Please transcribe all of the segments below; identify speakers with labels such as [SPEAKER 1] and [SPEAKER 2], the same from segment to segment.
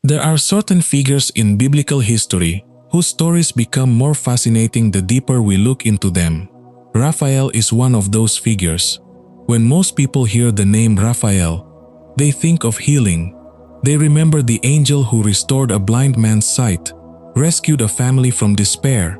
[SPEAKER 1] There are certain figures in biblical history whose stories become more fascinating the deeper we look into them. Raphael is one of those figures. When most people hear the name Raphael, they think of healing. They remember the angel who restored a blind man's sight, rescued a family from despair,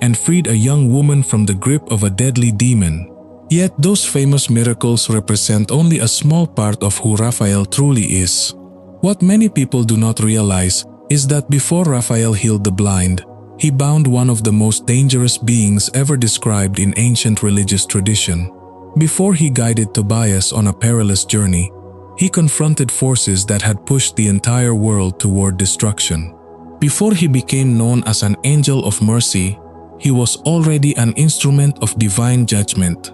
[SPEAKER 1] and freed a young woman from the grip of a deadly demon. Yet those famous miracles represent only a small part of who Raphael truly is. What many people do not realize is that before Raphael healed the blind, he bound one of the most dangerous beings ever described in ancient religious tradition. Before he guided Tobias on a perilous journey, he confronted forces that had pushed the entire world toward destruction. Before he became known as an angel of mercy, he was already an instrument of divine judgment.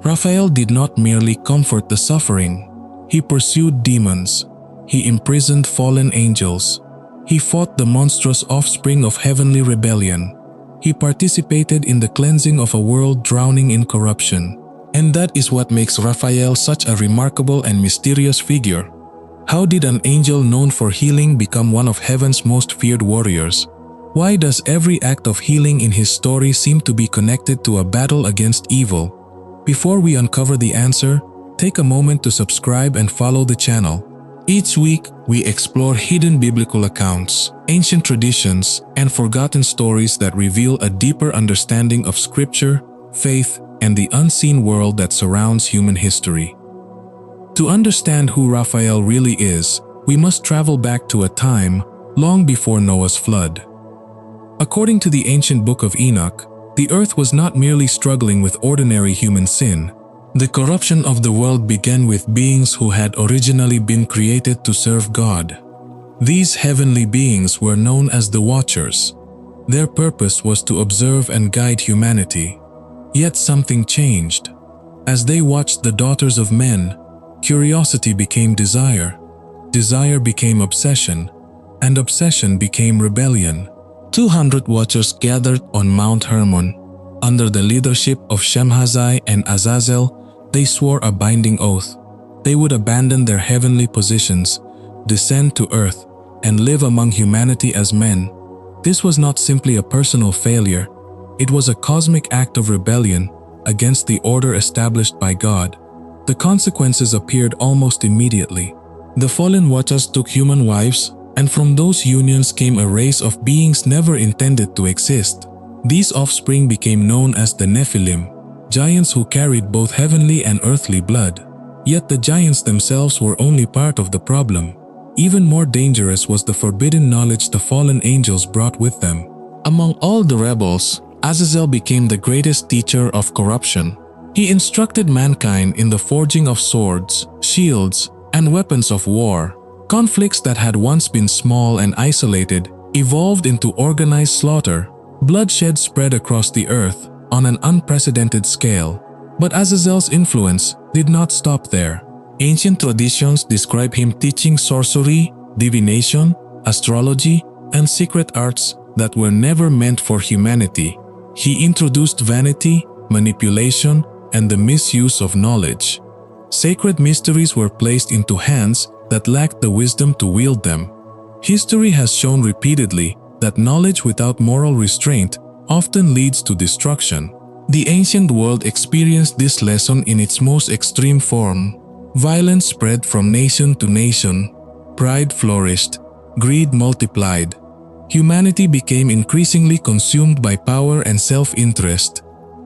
[SPEAKER 1] Raphael did not merely comfort the suffering. He pursued demons. He imprisoned fallen angels. He fought the monstrous offspring of heavenly rebellion. He participated in the cleansing of a world drowning in corruption. And that is what makes Raphael such a remarkable and mysterious figure. How did an angel known for healing become one of heaven's most feared warriors? Why does every act of healing in his story seem to be connected to a battle against evil? Before we uncover the answer, take a moment to subscribe and follow the channel. Each week, we explore hidden biblical accounts, ancient traditions, and forgotten stories that reveal a deeper understanding of Scripture, faith, and the unseen world that surrounds human history. To understand who Raphael really is, we must travel back to a time long before Noah's flood. According to the ancient Book of Enoch, the earth was not merely struggling with ordinary human sin. The corruption of the world began with beings who had originally been created to serve God. These heavenly beings were known as the Watchers. Their purpose was to observe and guide humanity. Yet something changed. As they watched the daughters of men, curiosity became desire, desire became obsession, and obsession became rebellion. 200 watchers gathered on Mount Hermon. Under the leadership of Shemhazai and Azazel, they swore a binding oath. They would abandon their heavenly positions, descend to earth, and live among humanity as men. This was not simply a personal failure. It was a cosmic act of rebellion against the order established by God. The consequences appeared almost immediately. The fallen watchers took human wives, and from those unions came a race of beings never intended to exist. These offspring became known as the Nephilim, giants who carried both heavenly and earthly blood. Yet the giants themselves were only part of the problem. Even more dangerous was the forbidden knowledge the fallen angels brought with them. Among all the rebels, Azazel became the greatest teacher of corruption. He instructed mankind in the forging of swords, shields, and weapons of war. Conflicts that had once been small and isolated evolved into organized slaughter. Bloodshed spread across the earth on an unprecedented scale. But Azazel's influence did not stop there. Ancient traditions describe him teaching sorcery, divination, astrology, and secret arts that were never meant for humanity. He introduced vanity, manipulation, and the misuse of knowledge. Sacred mysteries were placed into hands that lacked the wisdom to wield them. History has shown repeatedly that knowledge without moral restraint often leads to destruction. The ancient world experienced this lesson in its most extreme form. Violence spread from nation to nation. Pride flourished. Greed multiplied. Humanity became increasingly consumed by power and self-interest.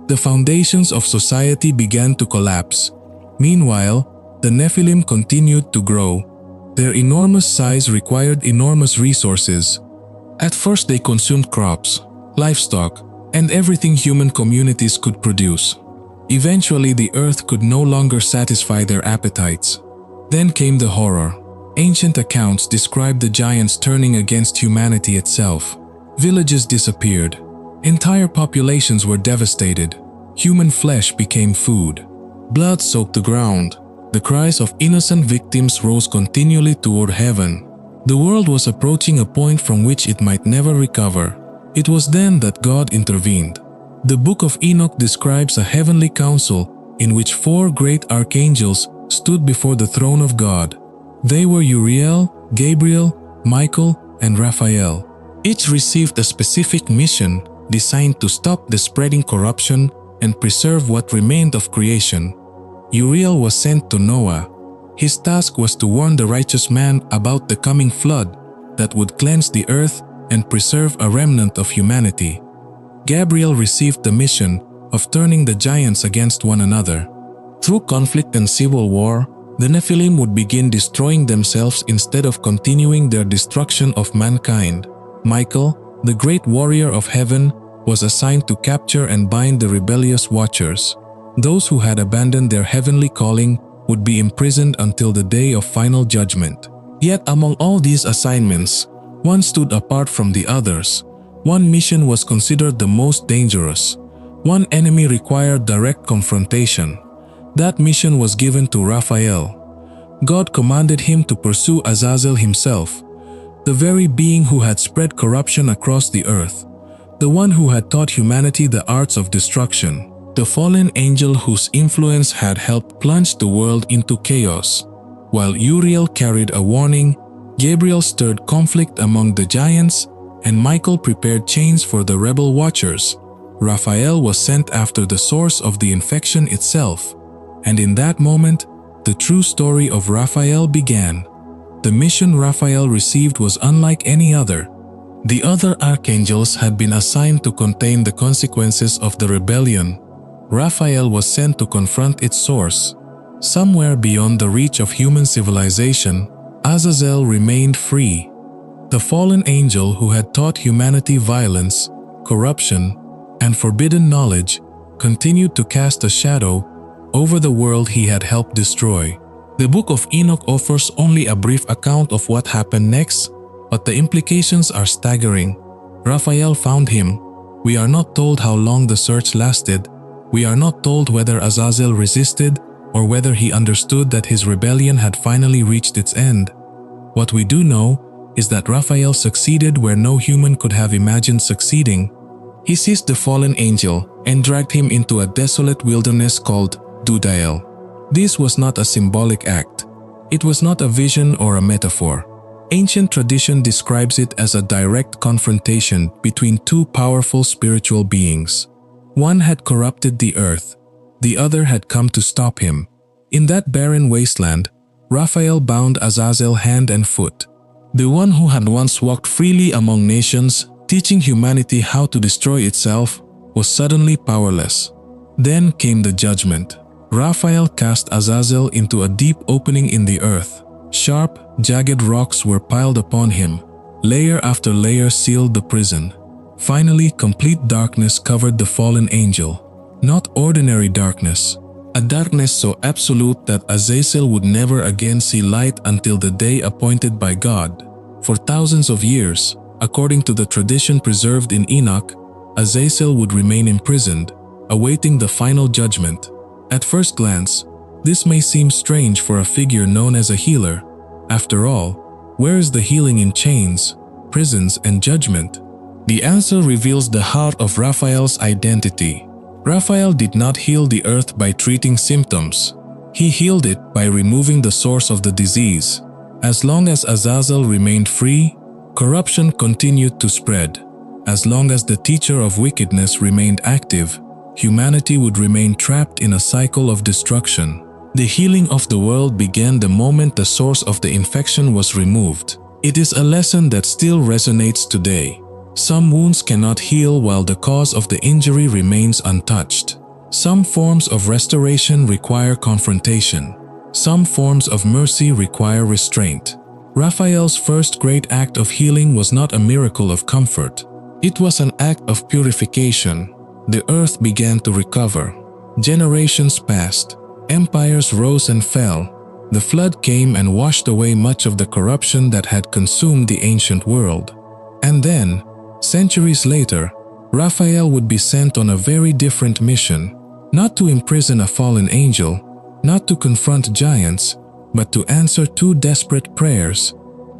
[SPEAKER 1] The foundations of society began to collapse. Meanwhile, the Nephilim continued to grow. Their enormous size required enormous resources. At first they consumed crops, livestock, and everything human communities could produce. Eventually the earth could no longer satisfy their appetites. Then came the horror. Ancient accounts describe the giants turning against humanity itself. Villages disappeared. Entire populations were devastated. Human flesh became food. Blood soaked the ground. The cries of innocent victims rose continually toward heaven. The world was approaching a point from which it might never recover. It was then that God intervened. The Book of Enoch describes a heavenly council in which 4 great archangels stood before the throne of God. They were Uriel, Gabriel, Michael, and Raphael. Each received a specific mission designed to stop the spreading corruption and preserve what remained of creation. Uriel was sent to Noah. His task was to warn the righteous man about the coming flood that would cleanse the earth and preserve a remnant of humanity. Gabriel received the mission of turning the giants against one another. Through conflict and civil war, the Nephilim would begin destroying themselves instead of continuing their destruction of mankind. Michael, the great warrior of heaven, was assigned to capture and bind the rebellious watchers. Those who had abandoned their heavenly calling would be imprisoned until the day of final judgment. Yet among all these assignments, one stood apart from the others. One mission was considered the most dangerous. One enemy required direct confrontation. That mission was given to Raphael. God commanded him to pursue Azazel himself, the very being who had spread corruption across the earth, the one who had taught humanity the arts of destruction, the fallen angel whose influence had helped plunge the world into chaos. While Uriel carried a warning, Gabriel stirred conflict among the giants, and Michael prepared chains for the rebel watchers. Raphael was sent after the source of the infection itself, and in that moment, the true story of Raphael began. The mission Raphael received was unlike any other. The other archangels had been assigned to contain the consequences of the rebellion. Raphael was sent to confront its source. Somewhere beyond the reach of human civilization, Azazel remained free. The fallen angel who had taught humanity violence, corruption, and forbidden knowledge continued to cast a shadow over the world he had helped destroy. The Book of Enoch offers only a brief account of what happened next, but the implications are staggering. Raphael found him. We are not told how long the search lasted. We are not told whether Azazel resisted or whether he understood that his rebellion had finally reached its end. What we do know is that Raphael succeeded where no human could have imagined succeeding. He seized the fallen angel and dragged him into a desolate wilderness called Dudael. This was not a symbolic act. It was not a vision or a metaphor. Ancient tradition describes it as a direct confrontation between two powerful spiritual beings. One had corrupted the earth. The other had come to stop him. In that barren wasteland, Raphael bound Azazel hand and foot. The one who had once walked freely among nations, teaching humanity how to destroy itself, was suddenly powerless. Then came the judgment. Raphael cast Azazel into a deep opening in the earth. Sharp, jagged rocks were piled upon him. Layer after layer sealed the prison. Finally, complete darkness covered the fallen angel. Not ordinary darkness. A darkness so absolute that Azazel would never again see light until the day appointed by God. For thousands of years, according to the tradition preserved in Enoch, Azazel would remain imprisoned, awaiting the final judgment. At first glance, this may seem strange for a figure known as a healer. After all, where is the healing in chains, prisons, and judgment? The answer reveals the heart of Raphael's identity. Raphael did not heal the earth by treating symptoms. He healed it by removing the source of the disease. As long as Azazel remained free, corruption continued to spread. As long as the teacher of wickedness remained active, humanity would remain trapped in a cycle of destruction. The healing of the world began the moment the source of the infection was removed. It is a lesson that still resonates today. Some wounds cannot heal while the cause of the injury remains untouched. Some forms of restoration require confrontation. Some forms of mercy require restraint. Raphael's first great act of healing was not a miracle of comfort. It was an act of purification. The earth began to recover. Generations passed. Empires rose and fell. The flood came and washed away much of the corruption that had consumed the ancient world. And then, centuries later, Raphael would be sent on a very different mission, not to imprison a fallen angel, not to confront giants, but to answer two desperate prayers.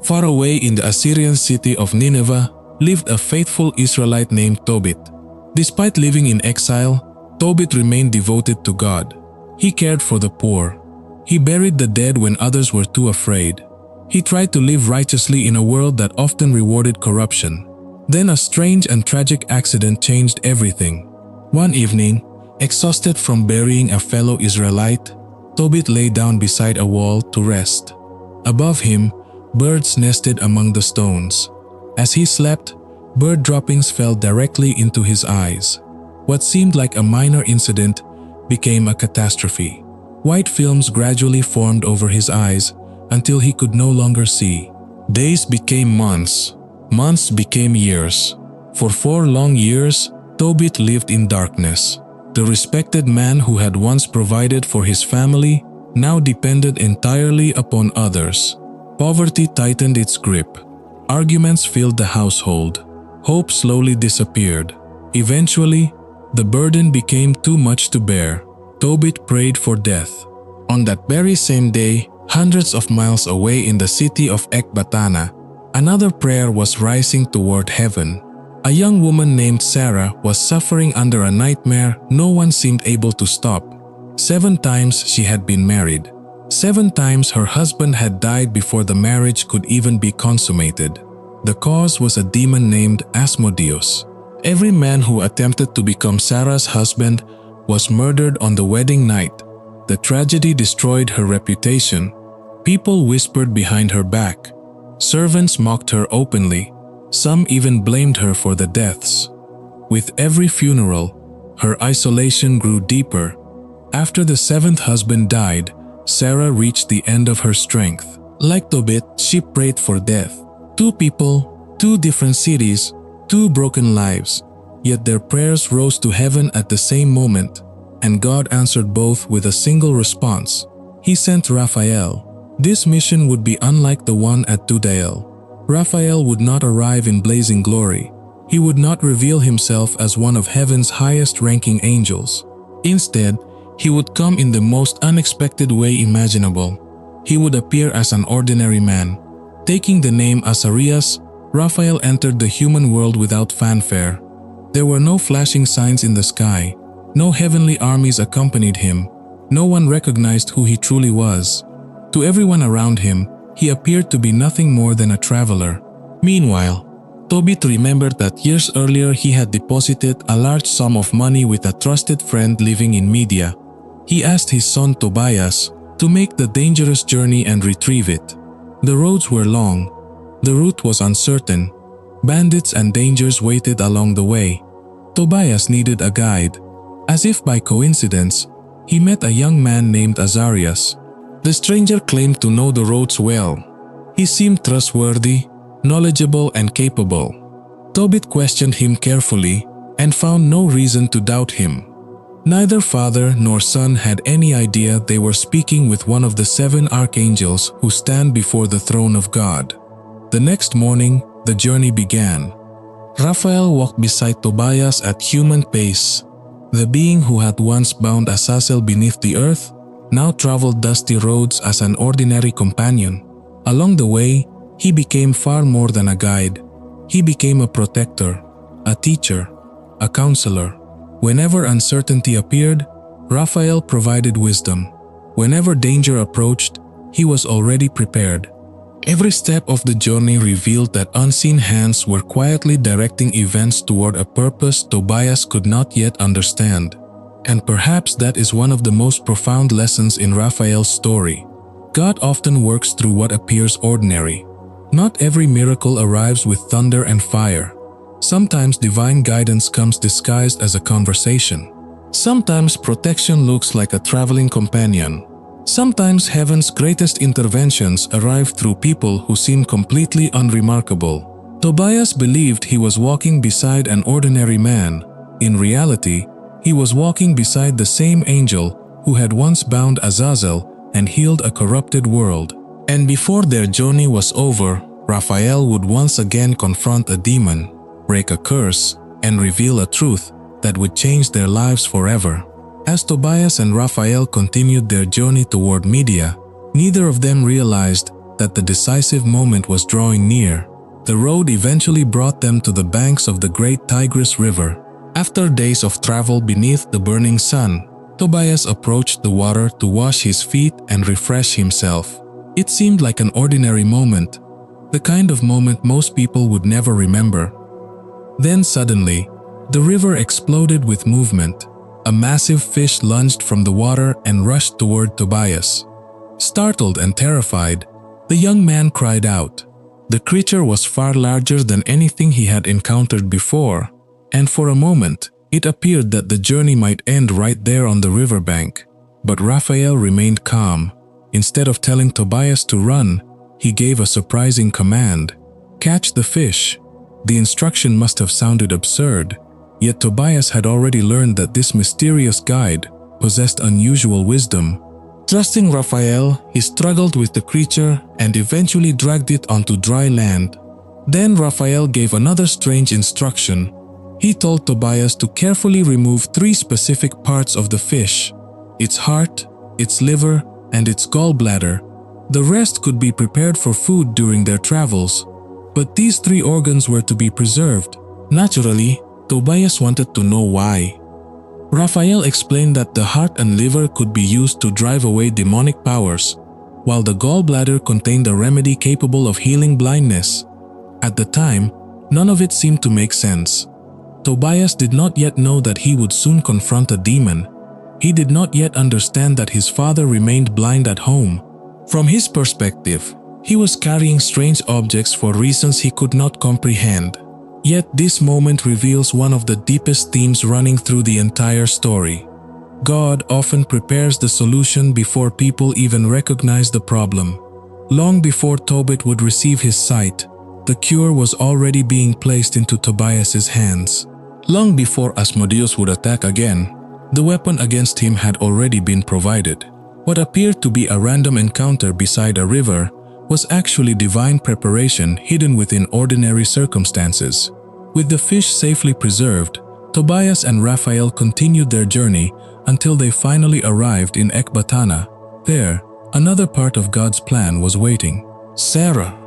[SPEAKER 1] Far away in the Assyrian city of Nineveh lived a faithful Israelite named Tobit. Despite living in exile, Tobit remained devoted to God. He cared for the poor. He buried the dead when others were too afraid. He tried to live righteously in a world that often rewarded corruption. Then a strange and tragic accident changed everything. One evening, exhausted from burying a fellow Israelite, Tobit lay down beside a wall to rest. Above him, birds nested among the stones. As he slept, bird droppings fell directly into his eyes. What seemed like a minor incident became a catastrophe. White films gradually formed over his eyes until he could no longer see. Days became months. Months became years. For 4 long years, Tobit lived in darkness. The respected man who had once provided for his family now depended entirely upon others. Poverty tightened its grip. Arguments filled the household. Hope slowly disappeared. Eventually, the burden became too much to bear. Tobit prayed for death. On that very same day, hundreds of miles away in the city of Ecbatana, another prayer was rising toward heaven. A young woman named Sarah was suffering under a nightmare no one seemed able to stop. 7 times she had been married. 7 times her husband had died before the marriage could even be consummated. The cause was a demon named Asmodeus. Every man who attempted to become Sarah's husband was murdered on the wedding night. The tragedy destroyed her reputation. People whispered behind her back. Servants mocked her openly. Some even blamed her for the deaths. With every funeral, her isolation grew deeper. After the 7th husband died, Sarah reached the end of her strength. Like Tobit, she prayed for death. 2 people, 2 different cities, 2 broken lives. Yet their prayers rose to heaven at the same moment, and God answered both with a single response. He sent Raphael. This mission would be unlike the one at Tobias. Raphael would not arrive in blazing glory. He would not reveal himself as one of heaven's highest-ranking angels. Instead, he would come in the most unexpected way imaginable. He would appear as an ordinary man. Taking the name Azarias, Raphael entered the human world without fanfare. There were no flashing signs in the sky. No heavenly armies accompanied him. No one recognized who he truly was. To everyone around him, he appeared to be nothing more than a traveler. Meanwhile, Tobit remembered that years earlier he had deposited a large sum of money with a trusted friend living in Media. He asked his son Tobias to make the dangerous journey and retrieve it. The roads were long. The route was uncertain. Bandits and dangers waited along the way. Tobias needed a guide. As if by coincidence, he met a young man named Azarias. The stranger claimed to know the roads well. He seemed trustworthy, knowledgeable, and capable. Tobit questioned him carefully and found no reason to doubt him. Neither father nor son had any idea they were speaking with one of the 7 archangels who stand before the throne of God. The next morning, the journey began. Raphael walked beside Tobias at human pace. The being who had once bound Azazel beneath the earth now traveled dusty roads as an ordinary companion. Along the way, he became far more than a guide. He became a protector, a teacher, a counselor. Whenever uncertainty appeared, Raphael provided wisdom. Whenever danger approached, he was already prepared. Every step of the journey revealed that unseen hands were quietly directing events toward a purpose Tobias could not yet understand. And perhaps that is one of the most profound lessons in Raphael's story. God often works through what appears ordinary. Not every miracle arrives with thunder and fire. Sometimes divine guidance comes disguised as a conversation. Sometimes protection looks like a traveling companion. Sometimes heaven's greatest interventions arrive through people who seem completely unremarkable. Tobias believed he was walking beside an ordinary man. In reality, he was walking beside the same angel who had once bound Azazel and healed a corrupted world. And before their journey was over, Raphael would once again confront a demon, break a curse, and reveal a truth that would change their lives forever. As Tobias and Raphael continued their journey toward Media, neither of them realized that the decisive moment was drawing near. The road eventually brought them to the banks of the great Tigris River. After days of travel beneath the burning sun, Tobias approached the water to wash his feet and refresh himself. It seemed like an ordinary moment, the kind of moment most people would never remember. Then suddenly, the river exploded with movement. A massive fish lunged from the water and rushed toward Tobias. Startled and terrified, the young man cried out. The creature was far larger than anything he had encountered before, and for a moment, it appeared that the journey might end right there on the riverbank. But Raphael remained calm. Instead of telling Tobias to run, he gave a surprising command: "Catch the fish." The instruction must have sounded absurd, yet Tobias had already learned that this mysterious guide possessed unusual wisdom. Trusting Raphael, he struggled with the creature and eventually dragged it onto dry land. Then Raphael gave another strange instruction. He told Tobias to carefully remove 3 specific parts of the fish: its heart, its liver, and its gallbladder. The rest could be prepared for food during their travels. But these 3 organs were to be preserved. Naturally, Tobias wanted to know why. Raphael explained that the heart and liver could be used to drive away demonic powers, while the gallbladder contained a remedy capable of healing blindness. At the time, none of it seemed to make sense. Tobias did not yet know that he would soon confront a demon. He did not yet understand that his father remained blind at home. From his perspective, he was carrying strange objects for reasons he could not comprehend. Yet this moment reveals one of the deepest themes running through the entire story. God often prepares the solution before people even recognize the problem. Long before Tobit would receive his sight, the cure was already being placed into Tobias's hands. Long before Asmodeus would attack again, the weapon against him had already been provided. What appeared to be a random encounter beside a river was actually divine preparation hidden within ordinary circumstances. With the fish safely preserved, Tobias and Raphael continued their journey until they finally arrived in Ecbatana. There, another part of God's plan was waiting. Sarah,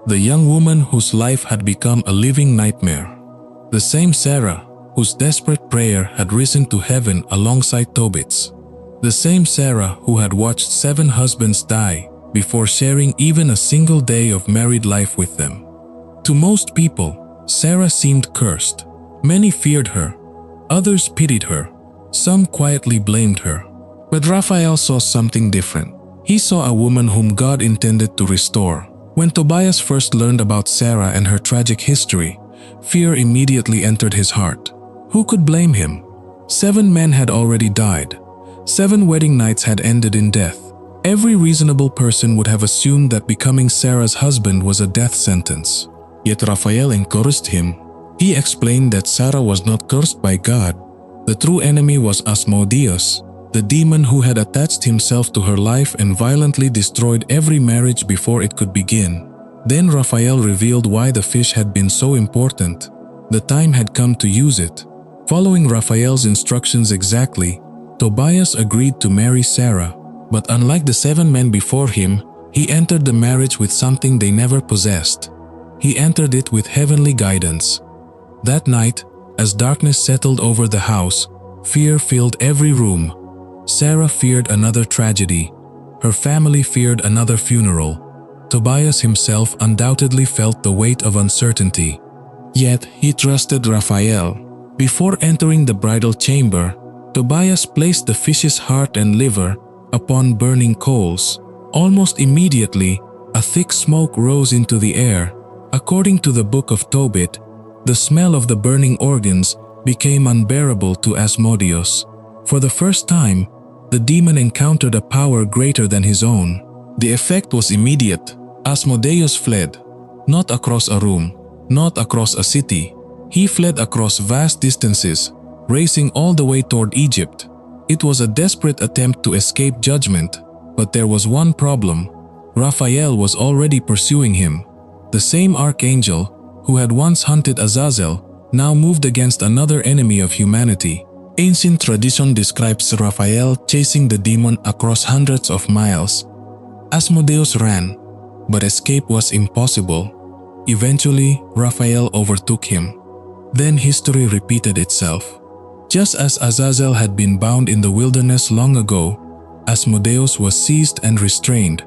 [SPEAKER 1] the young woman whose life had become a living nightmare. The same Sarah whose desperate prayer had risen to heaven alongside Tobit's. The same Sarah who had watched 7 husbands die before sharing even a single day of married life with them. To most people, Sarah seemed cursed. Many feared her. Others pitied her. Some quietly blamed her. But Raphael saw something different. He saw a woman whom God intended to restore. When Tobias first learned about Sarah and her tragic history, fear immediately entered his heart. Who could blame him? 7 men had already died. 7 wedding nights had ended in death. Every reasonable person would have assumed that becoming Sarah's husband was a death sentence. Yet Raphael encouraged him. He explained that Sarah was not cursed by God. The true enemy was Asmodeus, the demon who had attached himself to her life and violently destroyed every marriage before it could begin. Then Raphael revealed why the fish had been so important. The time had come to use it. Following Raphael's instructions exactly, Tobias agreed to marry Sarah. But unlike the 7 men before him, he entered the marriage with something they never possessed. He entered it with heavenly guidance. That night, as darkness settled over the house, fear filled every room. Sarah feared another tragedy. Her family feared another funeral. Tobias himself undoubtedly felt the weight of uncertainty. Yet he trusted Raphael. Before entering the bridal chamber, Tobias placed the fish's heart and liver upon burning coals. Almost immediately, a thick smoke rose into the air. According to the Book of Tobit, the smell of the burning organs became unbearable to Asmodeus. For the first time, the demon encountered a power greater than his own. The effect was immediate. Asmodeus fled, not across a room, not across a city. He fled across vast distances, racing all the way toward Egypt. It was a desperate attempt to escape judgment, but there was one problem. Raphael was already pursuing him. The same archangel, who had once hunted Azazel, now moved against another enemy of humanity. Ancient tradition describes Raphael chasing the demon across hundreds of miles. Asmodeus ran, but escape was impossible. Eventually, Raphael overtook him. Then history repeated itself. Just as Azazel had been bound in the wilderness long ago, Asmodeus was seized and restrained.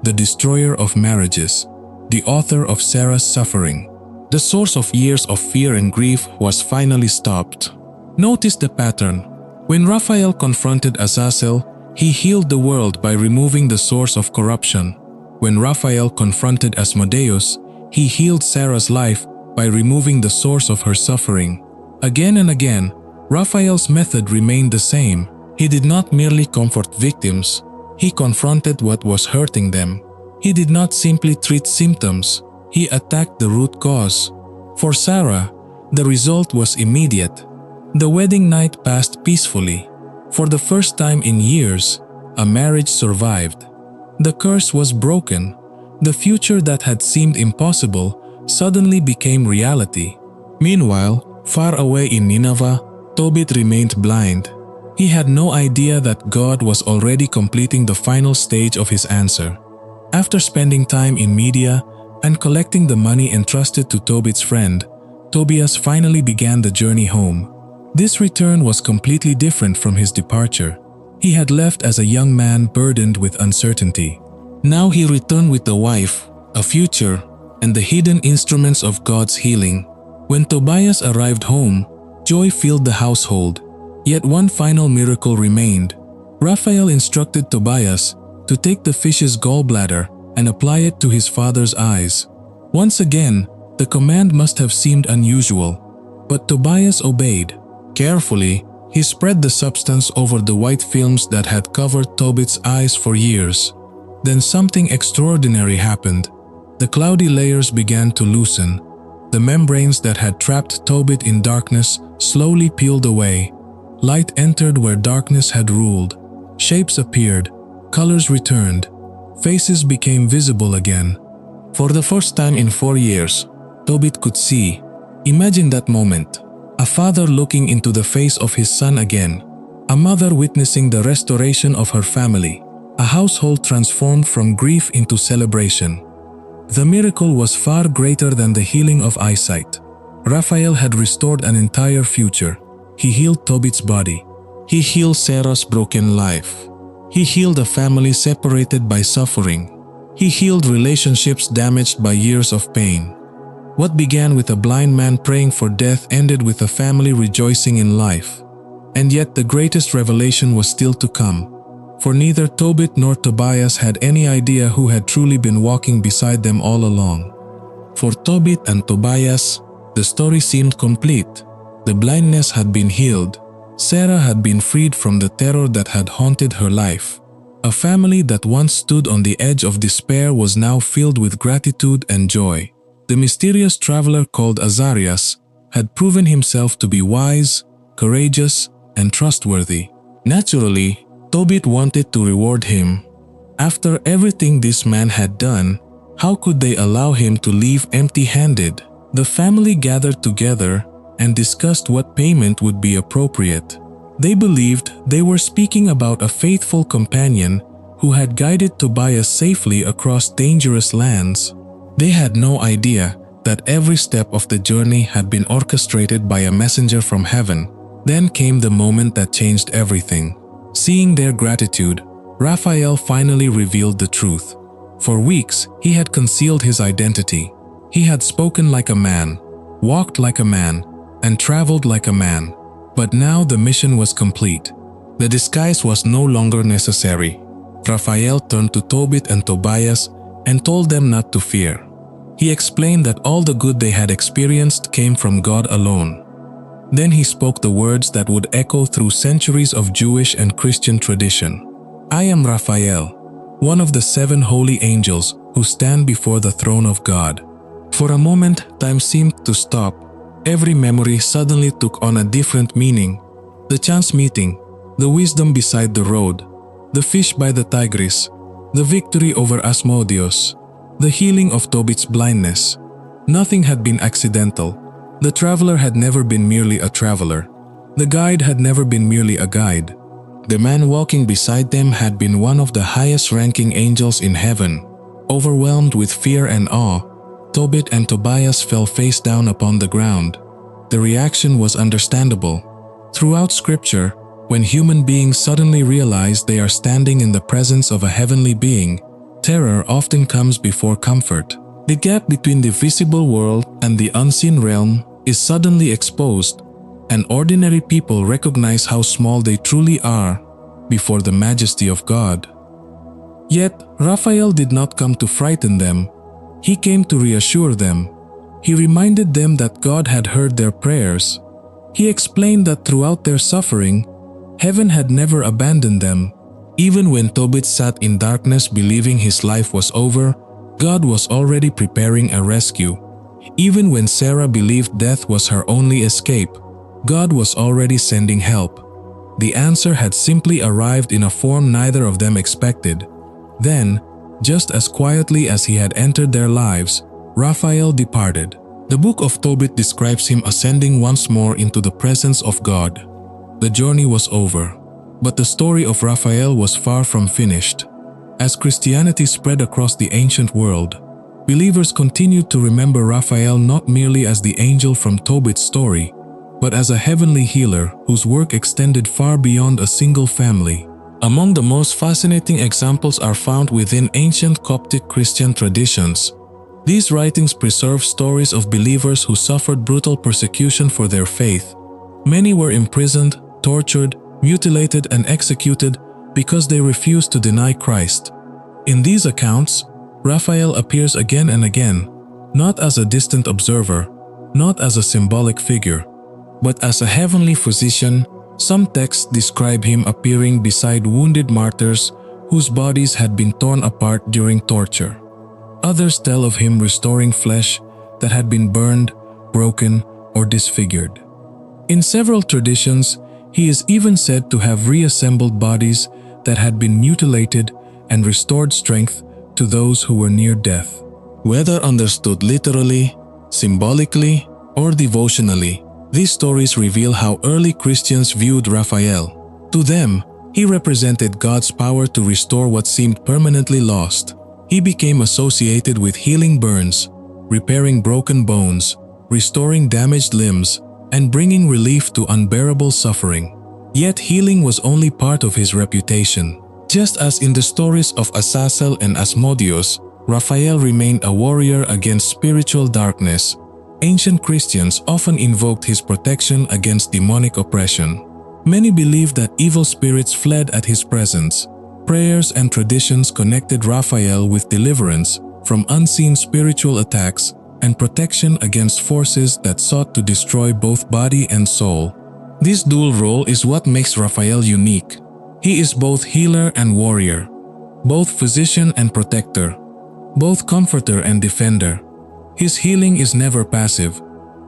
[SPEAKER 1] the destroyer of marriages, the author of Sarah's suffering. The source of years of fear and grief was finally stopped. Notice the pattern. When Raphael confronted Azazel, he healed the world by removing the source of corruption. When Raphael confronted Asmodeus, he healed Sarah's life by removing the source of her suffering. Again and again, Raphael's method remained the same. He did not merely comfort victims, he confronted what was hurting them. He did not simply treat symptoms, he attacked the root cause. For Sarah, the result was immediate. The wedding night passed peacefully. For the first time in years, a marriage survived. The curse was broken. The future that had seemed impossible suddenly became reality. Meanwhile, far away in Nineveh, Tobit remained blind. He had no idea that God was already completing the final stage of his answer. After spending time in Media and collecting the money entrusted to Tobit's friend, Tobias finally began the journey home. This return was completely different from his departure. He had left as a young man burdened with uncertainty. Now he returned with a wife, a future, and the hidden instruments of God's healing. When Tobias arrived home, joy filled the household. Yet one final miracle remained. Raphael instructed Tobias to take the fish's gallbladder and apply it to his father's eyes. Once again, the command must have seemed unusual, but Tobias obeyed. Carefully, he spread the substance over the white films that had covered Tobit's eyes for years. Then something extraordinary happened. The cloudy layers began to loosen. The membranes that had trapped Tobit in darkness slowly peeled away. Light entered where darkness had ruled. Shapes appeared, colors returned, faces became visible again. For the first time in 4 years, Tobit could see. Imagine that moment. A father looking into the face of his son again. A mother witnessing the restoration of her family. A household transformed from grief into celebration. The miracle was far greater than the healing of eyesight. Raphael had restored an entire future. He healed Tobit's body. He healed Sarah's broken life. He healed a family separated by suffering. He healed relationships damaged by years of pain. What began with a blind man praying for death ended with a family rejoicing in life. And yet the greatest revelation was still to come. For neither Tobit nor Tobias had any idea who had truly been walking beside them all along. For Tobit and Tobias, the story seemed complete. The blindness had been healed. Sarah had been freed from the terror that had haunted her life. A family that once stood on the edge of despair was now filled with gratitude and joy. The mysterious traveler called Azarias had proven himself to be wise, courageous, and trustworthy. Naturally, Tobit wanted to reward him. After everything this man had done, how could they allow him to leave empty-handed? The family gathered together and discussed what payment would be appropriate. They believed they were speaking about a faithful companion who had guided Tobias safely across dangerous lands. They had no idea that every step of the journey had been orchestrated by a messenger from heaven. Then came the moment that changed everything. Seeing their gratitude, Raphael finally revealed the truth. For weeks, he had concealed his identity. He had spoken like a man, walked like a man, and traveled like a man. But now the mission was complete. The disguise was no longer necessary. Raphael turned to Tobit and Tobias and told them not to fear. He explained that all the good they had experienced came from God alone. Then he spoke the words that would echo through centuries of Jewish and Christian tradition. I am Raphael, one of the 7 holy angels who stand before the throne of God. For a moment, time seemed to stop. Every memory suddenly took on a different meaning. The chance meeting, the wisdom beside the road, the fish by the Tigris, the victory over Asmodeus, the healing of Tobit's blindness. Nothing had been accidental. The traveler had never been merely a traveler. The guide had never been merely a guide. The man walking beside them had been one of the highest-ranking angels in heaven. Overwhelmed with fear and awe, Tobit and Tobias fell face down upon the ground. The reaction was understandable. Throughout Scripture, when human beings suddenly realize they are standing in the presence of a heavenly being, terror often comes before comfort. The gap between the visible world and the unseen realm is suddenly exposed, and ordinary people recognize how small they truly are before the majesty of God. Yet, Raphael did not come to frighten them. He came to reassure them. He reminded them that God had heard their prayers. He explained that throughout their suffering, heaven had never abandoned them. Even when Tobit sat in darkness believing his life was over, God was already preparing a rescue. Even when Sarah believed death was her only escape, God was already sending help. The answer had simply arrived in a form neither of them expected. Then, just as quietly as he had entered their lives, Raphael departed. The Book of Tobit describes him ascending once more into the presence of God. The journey was over, but the story of Raphael was far from finished. As Christianity spread across the ancient world, believers continued to remember Raphael not merely as the angel from Tobit's story, but as a heavenly healer whose work extended far beyond a single family. Among the most fascinating examples are found within ancient Coptic Christian traditions. These writings preserve stories of believers who suffered brutal persecution for their faith. Many were imprisoned, tortured, mutilated, and executed because they refused to deny Christ. In these accounts, Raphael appears again and again, not as a distant observer, not as a symbolic figure, but as a heavenly physician. Some texts describe him appearing beside wounded martyrs whose bodies had been torn apart during torture. Others tell of him restoring flesh that had been burned, broken, or disfigured. In several traditions, he is even said to have reassembled bodies that had been mutilated and restored strength to those who were near death. Whether understood literally, symbolically, or devotionally, these stories reveal how early Christians viewed Raphael. To them, he represented God's power to restore what seemed permanently lost. He became associated with healing burns, repairing broken bones, restoring damaged limbs, and bringing relief to unbearable suffering. Yet healing was only part of his reputation. Just as in the stories of Azazel and Asmodeus, Raphael remained a warrior against spiritual darkness. Ancient Christians often invoked his protection against demonic oppression. Many believed that evil spirits fled at his presence. Prayers and traditions connected Raphael with deliverance from unseen spiritual attacks and protection against forces that sought to destroy both body and soul. This dual role is what makes Raphael unique. He is both healer and warrior, both physician and protector, both comforter and defender. His healing is never passive.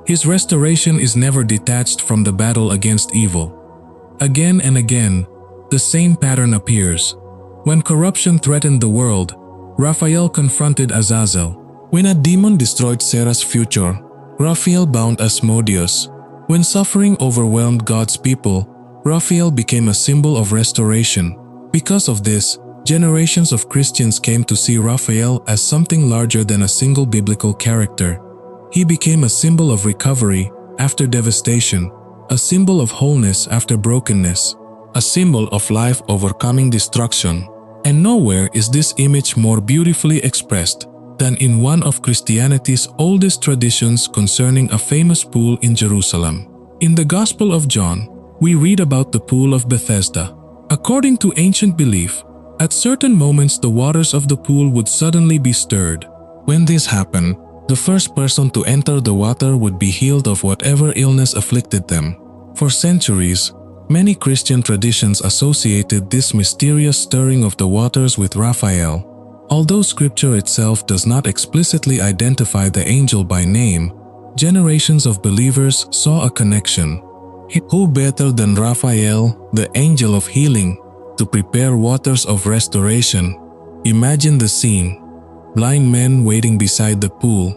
[SPEAKER 1] His restoration is never detached from the battle against evil. Again and again, the same pattern appears. When corruption threatened the world, Raphael confronted Azazel. When a demon destroyed Sarah's future, Raphael bound Asmodeus. When suffering overwhelmed God's people, Raphael became a symbol of restoration. Because of this, generations of Christians came to see Raphael as something larger than a single biblical character. He became a symbol of recovery after devastation, a symbol of wholeness after brokenness, a symbol of life overcoming destruction. And nowhere is this image more beautifully expressed than in one of Christianity's oldest traditions concerning a famous pool in Jerusalem. In the Gospel of John, we read about the Pool of Bethesda. According to ancient belief, at certain moments the waters of the pool would suddenly be stirred. When this happened, the first person to enter the water would be healed of whatever illness afflicted them. For centuries, many Christian traditions associated this mysterious stirring of the waters with Raphael. Although scripture itself does not explicitly identify the angel by name, generations of believers saw a connection. Who better than Raphael, the angel of healing, to prepare waters of restoration? Imagine the scene: blind men waiting beside the pool,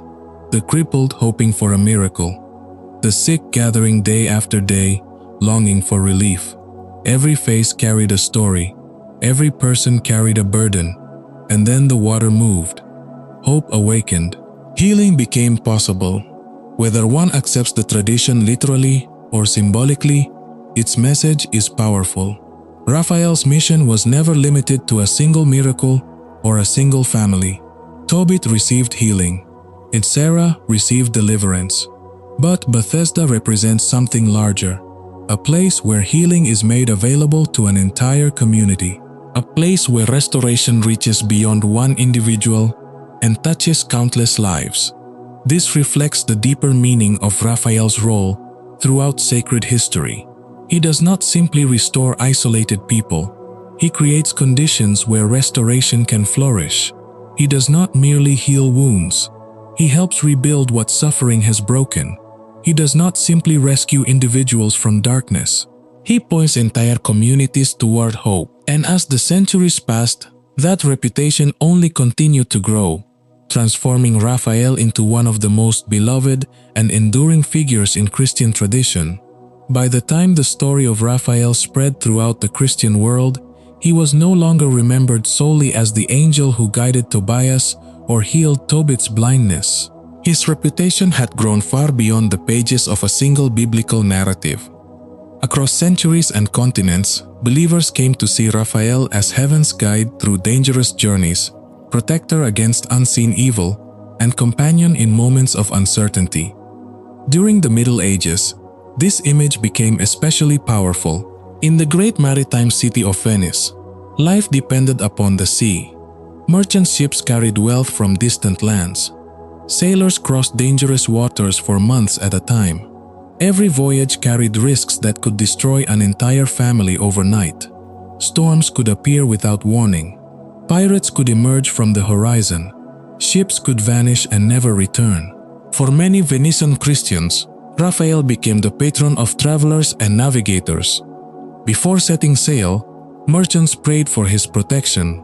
[SPEAKER 1] the crippled hoping for a miracle, the sick gathering day after day, longing for relief. Every face carried a story, every person carried a burden, and then the water moved. Hope awakened. Healing became possible. Whether one accepts the tradition literally or symbolically, its message is powerful. Raphael's mission was never limited to a single miracle or a single family. Tobit received healing, and Sarah received deliverance. But Bethesda represents something larger, a place where healing is made available to an entire community, a place where restoration reaches beyond one individual and touches countless lives. This reflects the deeper meaning of Raphael's role throughout sacred history. He does not simply restore isolated people. He creates conditions where restoration can flourish. He does not merely heal wounds. He helps rebuild what suffering has broken. He does not simply rescue individuals from darkness. He points entire communities toward hope. And as the centuries passed, that reputation only continued to grow, transforming Raphael into one of the most beloved and enduring figures in Christian tradition. By the time the story of Raphael spread throughout the Christian world, he was no longer remembered solely as the angel who guided Tobias or healed Tobit's blindness. His reputation had grown far beyond the pages of a single biblical narrative. Across centuries and continents, believers came to see Raphael as heaven's guide through dangerous journeys, protector against unseen evil, and companion in moments of uncertainty. During the Middle Ages, this image became especially powerful. In the great maritime city of Venice, life depended upon the sea. Merchant ships carried wealth from distant lands. Sailors crossed dangerous waters for months at a time. Every voyage carried risks that could destroy an entire family overnight. Storms could appear without warning. Pirates could emerge from the horizon. Ships could vanish and never return. For many Venetian Christians, Raphael became the patron of travelers and navigators. Before setting sail, merchants prayed for his protection.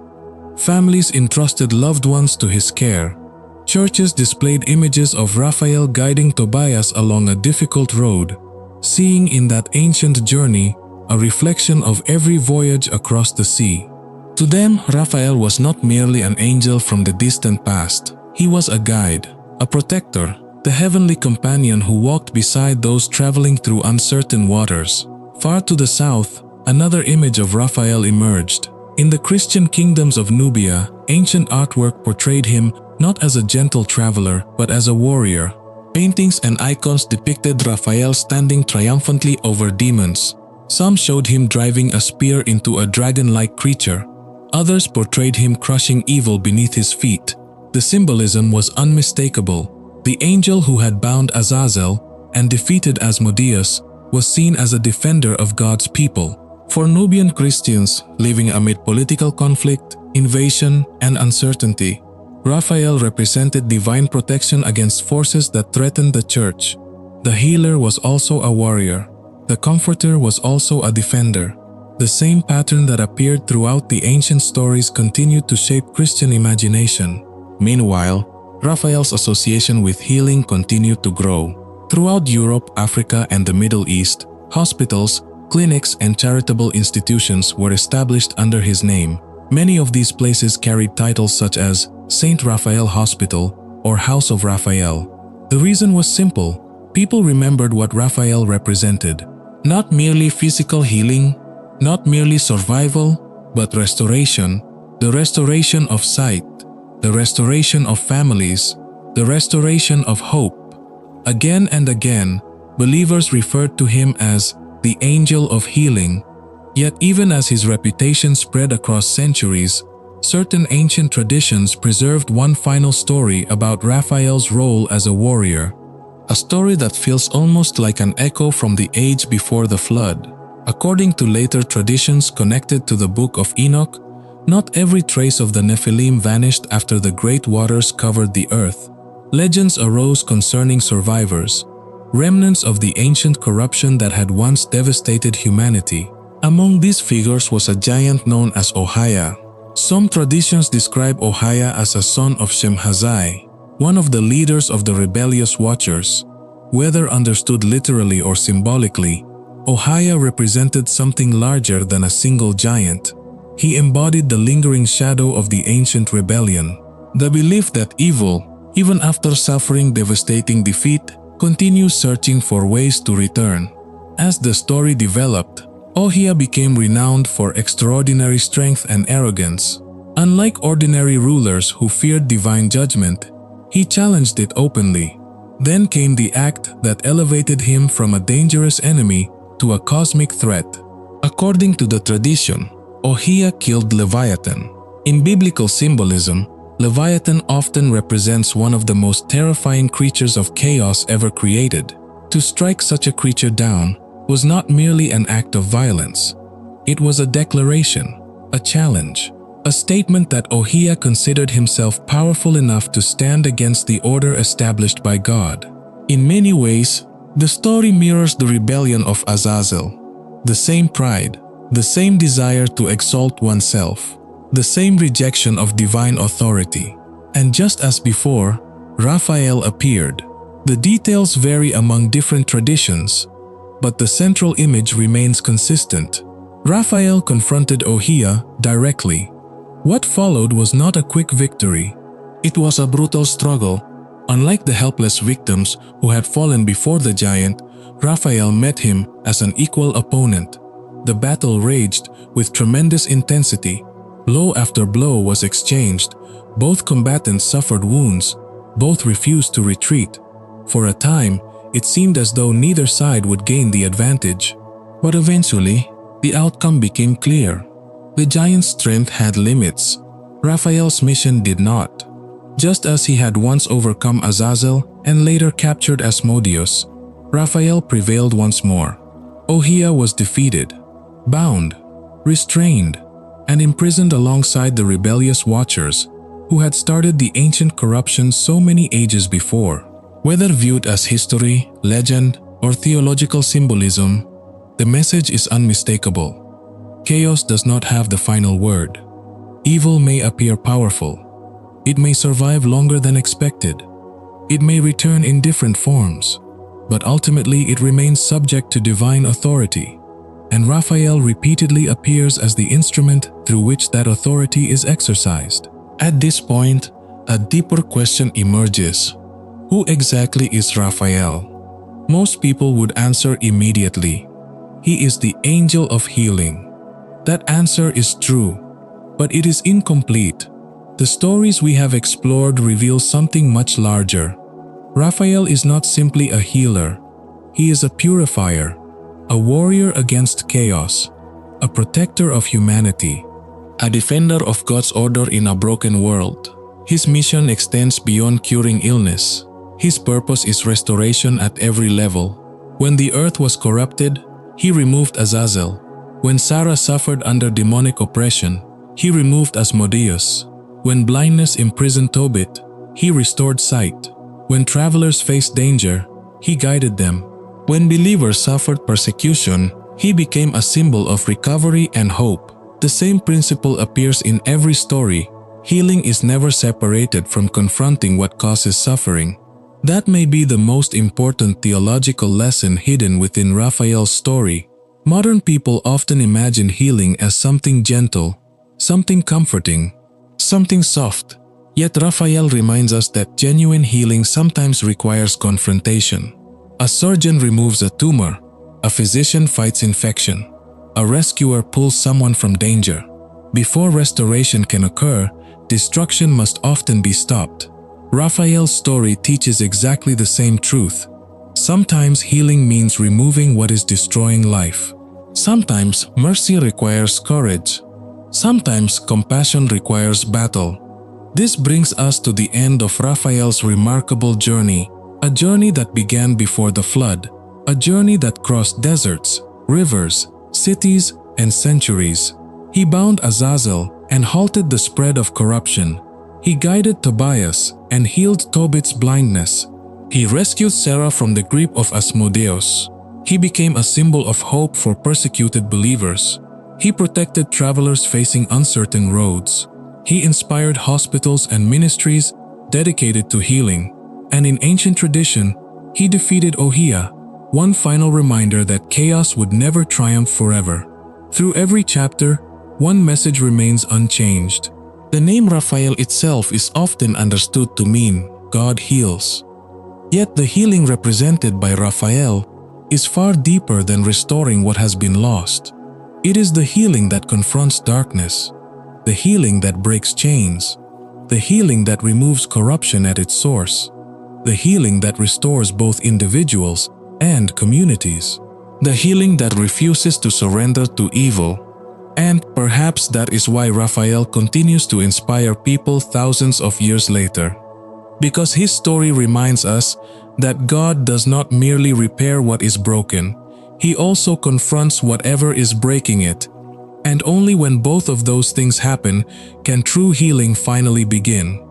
[SPEAKER 1] Families entrusted loved ones to his care. Churches displayed images of Raphael guiding Tobias along a difficult road, seeing in that ancient journey a reflection of every voyage across the sea. To them, Raphael was not merely an angel from the distant past. He was a guide, a protector, the heavenly companion who walked beside those traveling through uncertain waters. Far to the south, another image of Raphael emerged. In the Christian kingdoms of Nubia, ancient artwork portrayed him not as a gentle traveler, but as a warrior. Paintings and icons depicted Raphael standing triumphantly over demons. Some showed him driving a spear into a dragon-like creature. Others portrayed him crushing evil beneath his feet. The symbolism was unmistakable. The angel who had bound Azazel and defeated Asmodeus was seen as a defender of God's people. For Nubian Christians living amid political conflict, invasion, and uncertainty, Raphael represented divine protection against forces that threatened the church. The healer was also a warrior. The comforter was also a defender. The same pattern that appeared throughout the ancient stories continued to shape Christian imagination. Meanwhile, Raphael's association with healing continued to grow. Throughout Europe, Africa, and the Middle East, hospitals, clinics, and charitable institutions were established under his name. Many of these places carried titles such as Saint Raphael Hospital or House of Raphael. The reason was simple. People remembered what Raphael represented. Not merely physical healing, not merely survival, but restoration. The restoration of sight, the restoration of families, the restoration of hope. Again and again, believers referred to him as the angel of healing. Yet even as his reputation spread across centuries, certain ancient traditions preserved one final story about Raphael's role as a warrior. A story that feels almost like an echo from the age before the flood. According to later traditions connected to the Book of Enoch, not every trace of the Nephilim vanished after the great waters covered the earth. Legends arose concerning survivors, remnants of the ancient corruption that had once devastated humanity. Among these figures was a giant known as Ohia. Some traditions describe Ohia as a son of Shemhazai, one of the leaders of the rebellious Watchers. Whether understood literally or symbolically, Ohia represented something larger than a single giant. He embodied the lingering shadow of the ancient rebellion, the belief that evil, even after suffering devastating defeat, continues searching for ways to return. As the story developed, Ohia became renowned for extraordinary strength and arrogance. Unlike ordinary rulers who feared divine judgment, he challenged it openly. Then came the act that elevated him from a dangerous enemy to a cosmic threat. According to the tradition, Ohia killed Leviathan. In biblical symbolism, Leviathan often represents one of the most terrifying creatures of chaos ever created. To strike such a creature down was not merely an act of violence. It was a declaration, a challenge, a statement that Ohia considered himself powerful enough to stand against the order established by God. In many ways, the story mirrors the rebellion of Azazel. The same pride, the same desire to exalt oneself, the same rejection of divine authority. And just as before, Raphael appeared. The details vary among different traditions, but the central image remains consistent. Raphael confronted Ohia directly. What followed was not a quick victory. It was a brutal struggle. Unlike the helpless victims who had fallen before the giant, Raphael met him as an equal opponent. The battle raged with tremendous intensity. Blow after blow was exchanged. Both combatants suffered wounds. Both refused to retreat. For a time, it seemed as though neither side would gain the advantage. But eventually, the outcome became clear. The giant's strength had limits. Raphael's mission did not. Just as he had once overcome Azazel and later captured Asmodeus, Raphael prevailed once more. Ohia was defeated, bound, restrained, and imprisoned alongside the rebellious Watchers who had started the ancient corruption so many ages before. Whether viewed as history, legend, or theological symbolism, the message is unmistakable. Chaos does not have the final word. Evil may appear powerful. It may survive longer than expected. It may return in different forms, but ultimately it remains subject to divine authority. And Raphael repeatedly appears as the instrument through which that authority is exercised. At this point, a deeper question emerges. Who exactly is Raphael? Most people would answer immediately. He is the angel of healing. That answer is true, but it is incomplete. The stories we have explored reveal something much larger. Raphael is not simply a healer. He is a purifier, a warrior against chaos, a protector of humanity, a defender of God's order in a broken world. His mission extends beyond curing illness. His purpose is restoration at every level. When the earth was corrupted, he removed Azazel. When Sarah suffered under demonic oppression, he removed Asmodeus. When blindness imprisoned Tobit, he restored sight. When travelers faced danger, he guided them. When believers suffered persecution, he became a symbol of recovery and hope. The same principle appears in every story. Healing is never separated from confronting what causes suffering. That may be the most important theological lesson hidden within Raphael's story. Modern people often imagine healing as something gentle, something comforting, something soft. Yet Raphael reminds us that genuine healing sometimes requires confrontation. A surgeon removes a tumor, a physician fights infection, a rescuer pulls someone from danger. Before restoration can occur, destruction must often be stopped. Raphael's story teaches exactly the same truth. Sometimes healing means removing what is destroying life. Sometimes mercy requires courage. Sometimes compassion requires battle. This brings us to the end of Raphael's remarkable journey, a journey that began before the flood, a journey that crossed deserts, rivers, cities, and centuries. He bound Azazel and halted the spread of corruption. He guided Tobias and healed Tobit's blindness. He rescued Sarah from the grip of Asmodeus. He became a symbol of hope for persecuted believers. He protected travelers facing uncertain roads. He inspired hospitals and ministries dedicated to healing. And in ancient tradition, he defeated Ohia, one final reminder that chaos would never triumph forever. Through every chapter, one message remains unchanged. The name Raphael itself is often understood to mean God heals. Yet the healing represented by Raphael is far deeper than restoring what has been lost. It is the healing that confronts darkness. the healing that breaks chains, the healing that removes corruption at its source, the healing that restores both individuals and communities, the healing that refuses to surrender to evil. And perhaps that is why Raphael continues to inspire people thousands of years later. Because his story reminds us that God does not merely repair what is broken, He also confronts whatever is breaking it. And only when both of those things happen can true healing finally begin.